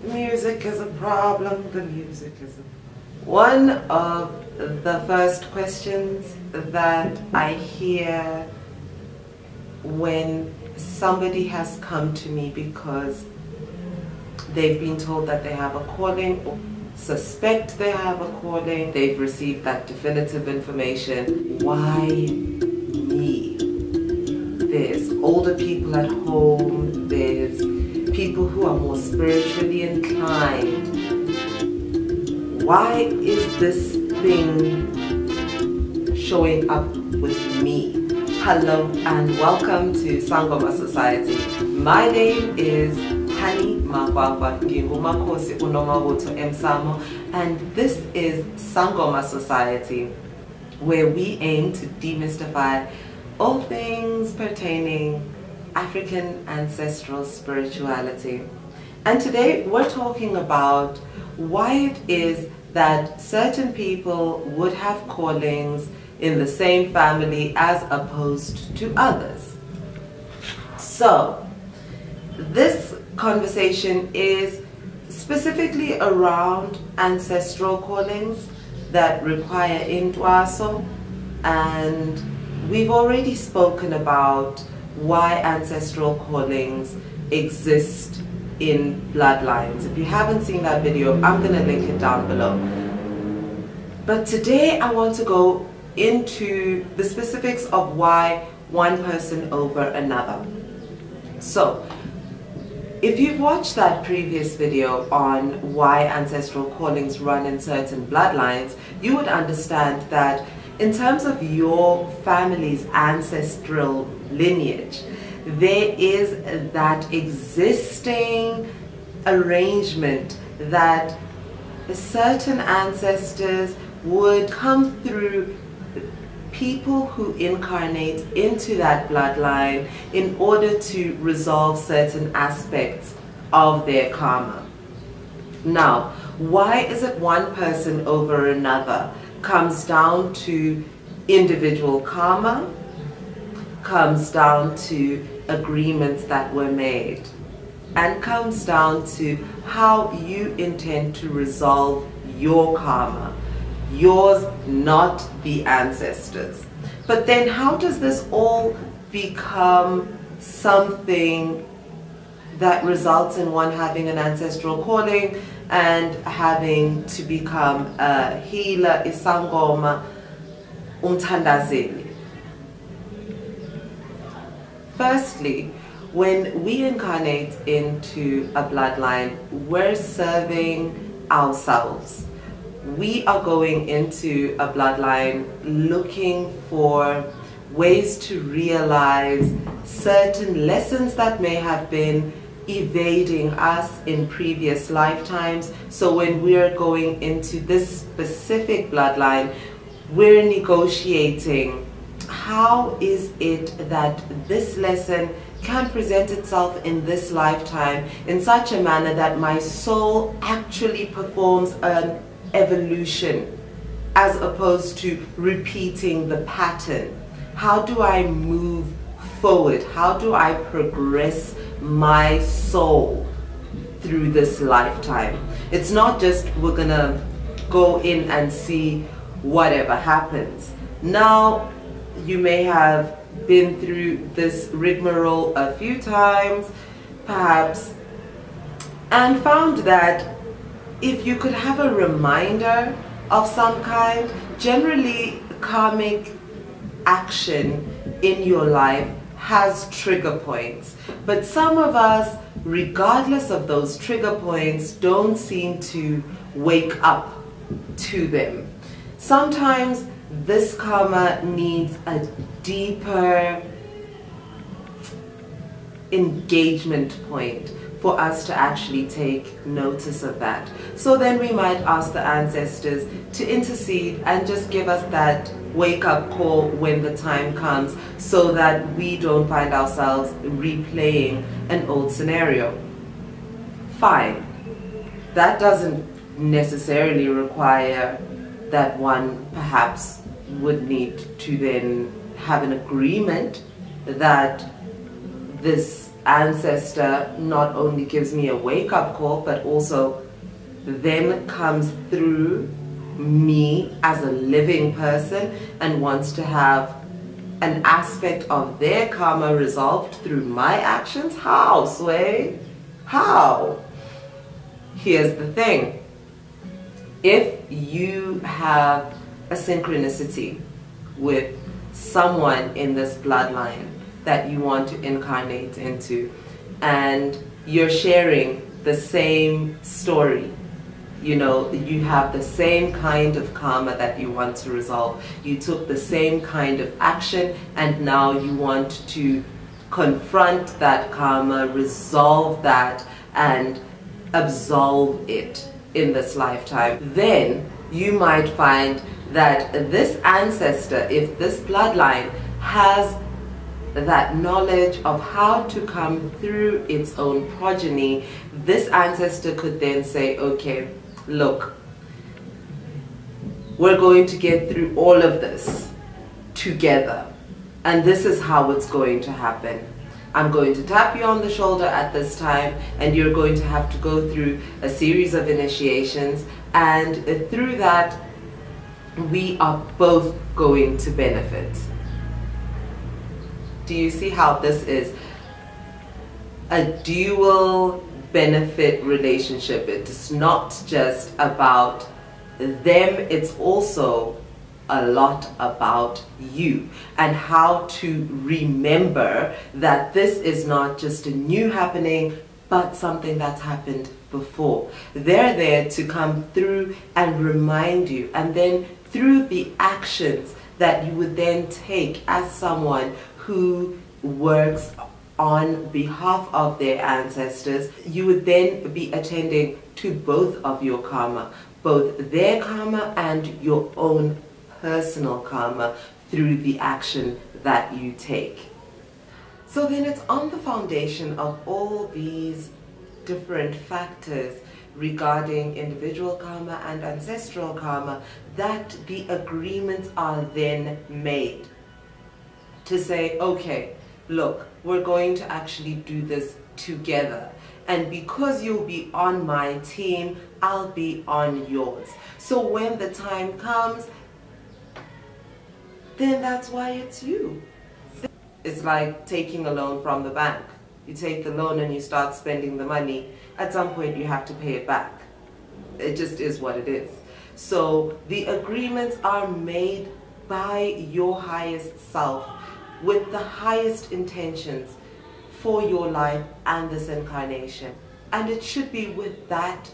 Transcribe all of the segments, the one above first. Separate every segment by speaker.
Speaker 1: Music is a problem, the music is a problem. One of the first questions that I hear when somebody has come to me because they've been told that they have a calling or suspect they have a calling, they've received that definitive information, why me? There's older people at home, there's people who are more spiritually inclined. Why is this thing showing up with me? Hello and welcome to Sangoma Society. My name is Hani Magwagwa Ngingumakhosi Unomawoto Emsamo, and this is Sangoma Society, where we aim to demystify all things pertaining African ancestral spirituality. And today we're talking about why it is that certain people would have callings in the same family as opposed to others. So this conversation is specifically around ancestral callings that require intwaso, and we've already spoken about why ancestral callings exist in bloodlines. If you haven't seen that video, I'm going to link it down below. But today I want to go into the specifics of why one person over another. So, if you've watched that previous video on why ancestral callings run in certain bloodlines, you would understand that in terms of your family's ancestral lineage, there is that existing arrangement that certain ancestors would come through people who incarnate into that bloodline in order to resolve certain aspects of their karma. Now, why is it one person over another? Comes down to individual karma, comes down to agreements that were made, and comes down to how you intend to resolve your karma. Yours, not the ancestors. But then how does this all become something that results in one having an ancestral calling and having to become a healer, isangoma, umthandazeli? Firstly, when we incarnate into a bloodline, we're serving ourselves. We are going into a bloodline looking for ways to realize certain lessons that may have been evading us in previous lifetimes. So when we're going into this specific bloodline, we're negotiating how is it that this lesson can present itself in this lifetime in such a manner that my soul actually performs an evolution as opposed to repeating the pattern. How do I move forward? How do I progress my soul through this lifetime? It's not just we're gonna go in and see whatever happens. Now, you may have been through this rigmarole a few times, perhaps, and found that if you could have a reminder of some kind, generally karmic action in your life has trigger points. But some of us, regardless of those trigger points, don't seem to wake up to them. Sometimes this karma needs a deeper engagement point for us to actually take notice of that. So then we might ask the ancestors to intercede and just give us that wake-up call when the time comes, so that we don't find ourselves replaying an old scenario. Fine. That doesn't necessarily require that one perhaps would need to then have an agreement that this ancestor not only gives me a wake-up call, but also then comes through me as a living person and wants to have an aspect of their karma resolved through my actions? How, Sway? How? Here's the thing. If you have a synchronicity with someone in this bloodline that you want to incarnate into, and you're sharing the same story, you know, you have the same kind of karma that you want to resolve. You took the same kind of action, and now you want to confront that karma, resolve that, and absolve it in this lifetime. Then you might find that this ancestor, if this bloodline has that knowledge of how to come through its own progeny, this ancestor could then say, okay, look, we're going to get through all of this together, and this is how it's going to happen. I'm going to tap you on the shoulder at this time, and you're going to have to go through a series of initiations, and through that we are both going to benefit. Do you see how this is a dual benefit relationship? It's not just about them, it's also a lot about you, and how to remember that this is not just a new happening, but something that's happened before. They're there to come through and remind you, and then through the actions that you would then take as someone who works on behalf of their ancestors, you would then be attending to both of your karma, both their karma and your own personal karma through the action that you take. So then it's on the foundation of all these different factors regarding individual karma and ancestral karma that the agreements are then made to say, okay, look, we're going to actually do this together. And because you'll be on my team, I'll be on yours. So when the time comes, then that's why it's you. It's like taking a loan from the bank. You take the loan and you start spending the money. At some point you have to pay it back. It just is what it is. So the agreements are made by your highest self with the highest intentions for your life and this incarnation. And it should be with that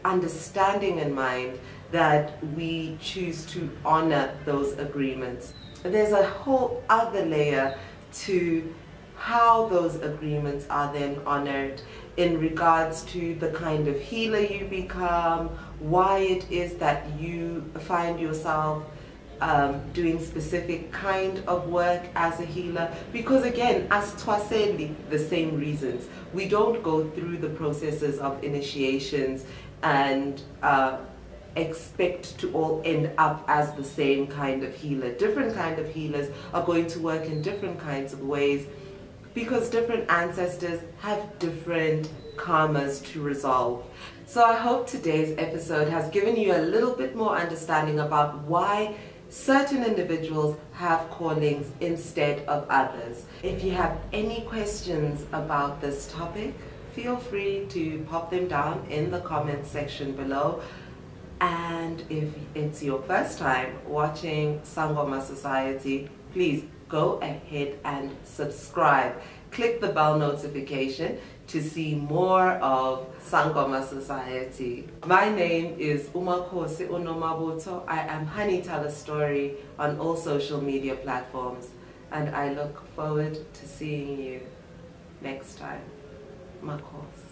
Speaker 1: understanding in mind that we choose to honor those agreements. There's a whole other layer to how those agreements are then honored in regards to the kind of healer you become, why it is that you find yourself doing specific kind of work as a healer. Because again, as Twaseli, the same reasons. We don't go through the processes of initiations and expect to all end up as the same kind of healer. Different kind of healers are going to work in different kinds of ways because different ancestors have different karmas to resolve. So I hope today's episode has given you a little bit more understanding about why certain individuals have callings instead of others. If you have any questions about this topic, feel free to pop them down in the comments section below. And if it's your first time watching Sangoma Society, please go ahead and subscribe. Click the bell notification to see more of Sangoma Society. My name is Umakosi Unomabuto. I am Honey Tell a Story on all social media platforms, and I look forward to seeing you next time. Makosi.